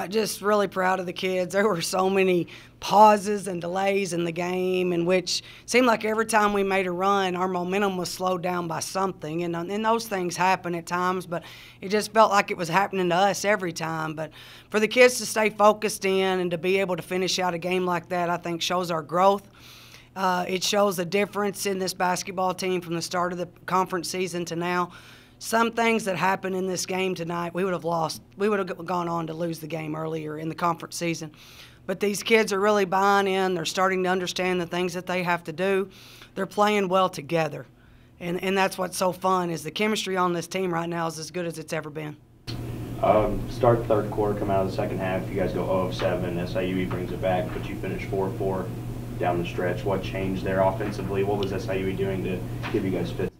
Just really proud of the kids. There were so many pauses and delays in the game in which it seemed like every time we made a run, our momentum was slowed down by something. And those things happen at times, but it just felt like it was happening to us every time. But for the kids to stay focused in and to be able to finish out a game like that, I think shows our growth. It shows a difference in this basketball team from the start of the conference season to now. Some things that happened in this game tonight, we would have lost. We would have gone on to lose the game earlier in the conference season. But these kids are really buying in. They're starting to understand the things that they have to do. They're playing well together. And that's what's so fun is the chemistry on this team right now is as good as it's ever been. Start third quarter, come out of the second half. You guys go 0 of 7. SIUE brings it back, but you finish 4 of 4 down the stretch. What changed there offensively? What was SIUE doing to give you guys fits?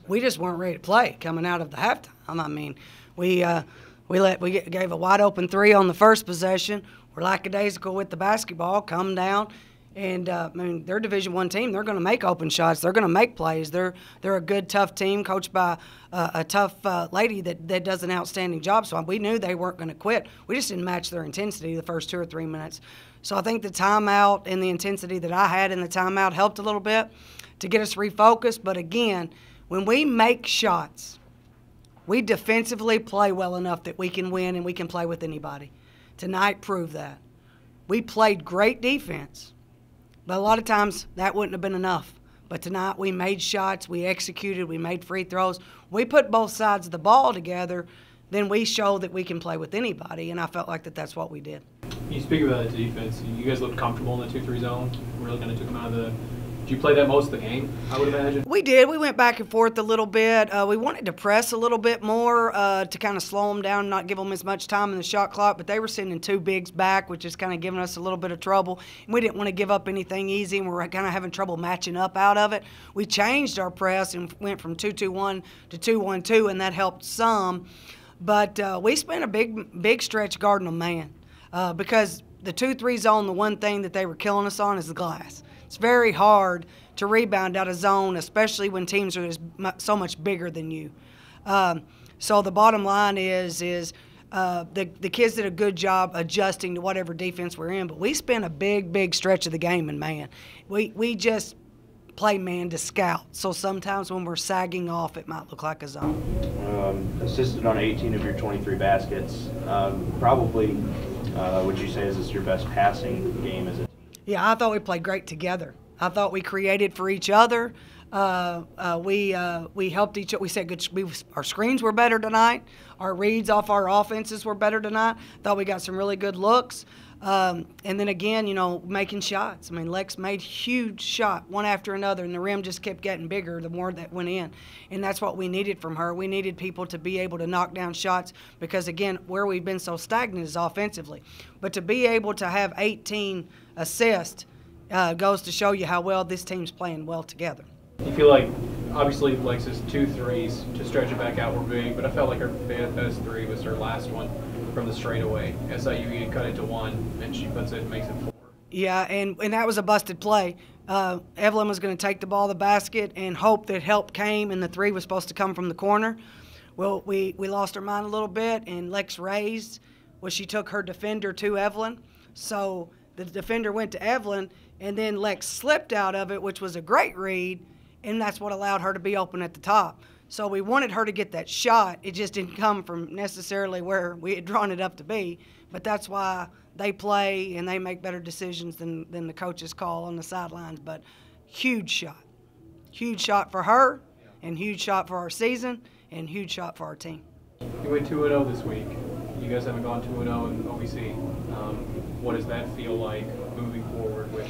We just weren't ready to play coming out of the halftime. I mean, we gave a wide open 3 on the first possession. We're lackadaisical with the basketball, come down, and I mean they're a Division I team. They're going to make open shots. They're going to make plays. They're a good, tough team coached by a tough lady that does an outstanding job. So we knew they weren't going to quit. We just didn't match their intensity the first 2 or 3 minutes. So I think the timeout and the intensity that I had in the timeout helped a little bit to get us refocused. But again, when we make shots, we defensively play well enough that we can win and we can play with anybody. Tonight proved that. We played great defense, but a lot of times that wouldn't have been enough. But tonight we made shots, we executed, we made free throws. We put both sides of the ball together, then we show that we can play with anybody, and I felt like that's what we did. You speak about the defense. You guys looked comfortable in the 2-3 zone. Really kind of took them out of the – did you play that most of the game, I would imagine? We did. We went back and forth a little bit. We wanted to press a little bit more to kind of slow them down, not give them as much time in the shot clock, but they were sending 2 bigs back, which is kind of giving us a little bit of trouble. And we didn't want to give up anything easy, and we were kind of having trouble matching up out of it. We changed our press and went from 2-2-1 to 2-1-2, and that helped some. But we spent a big stretch guarding them, man, because the 2-3 zone, the one thing that they were killing us on is the glass. It's very hard to rebound out of zone, especially when teams are so much bigger than you. So the bottom line is the kids did a good job adjusting to whatever defense we're in. But we spent a big stretch of the game, and, man, we just play man to scout. So sometimes when we're sagging off, it might look like a zone. Assisted on 18 of your 23 baskets. Probably, would you say, is this your best passing game as a team? Yeah, I thought we played great together. I thought we created for each other. We helped each other. We said good. Our screens were better tonight. Our reads off our offenses were better tonight. Thought we got some really good looks. And then again, making shots. I mean, Lex made huge shot one after another, and the rim just kept getting bigger the more that went in. And that's what we needed from her. We needed people to be able to knock down shots because, again, where we've been so stagnant is offensively. But to be able to have 18 assists goes to show you how well this team's playing well together. You feel like, obviously, Lex's 2 threes to stretch it back out were big, but I felt like her best 3 was her last one from the straightaway. SIUE cut it to 1, and she puts it and makes it 4. Yeah, and that was a busted play. Evelyn was going to take the ball to the basket and hope that help came, and the 3 was supposed to come from the corner. Well, we lost our mind a little bit, and Lex raised. Well, she took her defender to Evelyn. So the defender went to Evelyn, and then Lex slipped out of it, which was a great read, and that's what allowed her to be open at the top. So we wanted her to get that shot. It just didn't come from necessarily where we had drawn it up to be, but that's why they play and they make better decisions than the coaches call on the sidelines. But huge shot for her, and huge shot for our season, and huge shot for our team. You went 2-0 this week. You guys haven't gone 2-0 in OVC. What does that feel like moving forward with?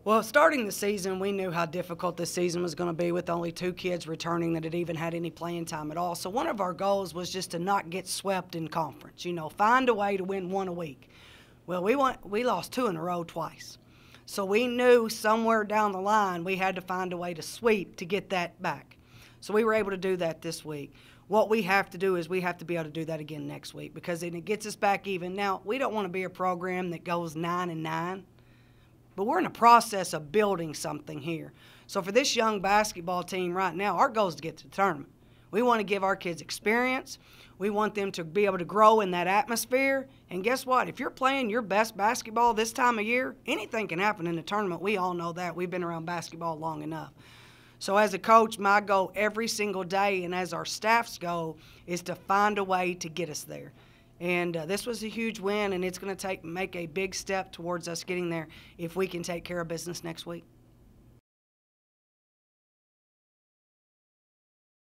Well, starting the season, we knew how difficult this season was going to be with only 2 kids returning that had even had any playing time at all. So one of our goals was just to not get swept in conference, find a way to win 1 a week. Well, we lost 2 in a row twice. So we knew somewhere down the line we had to find a way to sweep to get that back. So we were able to do that this week. What we have to do is we have to be able to do that again next week because then it gets us back even. Now, we don't want to be a program that goes 9-9. But we're in the process of building something here. So for this young basketball team right now, our goal is to get to the tournament. We want to give our kids experience. We want them to be able to grow in that atmosphere. And guess what? If you're playing your best basketball this time of year, anything can happen in the tournament. We all know that. We've been around basketball long enough. So as a coach, my goal every single day, and as our staff's goal, is to find a way to get us there. And this was a huge win, and it's going to make a big step towards us getting there if we can take care of business next week.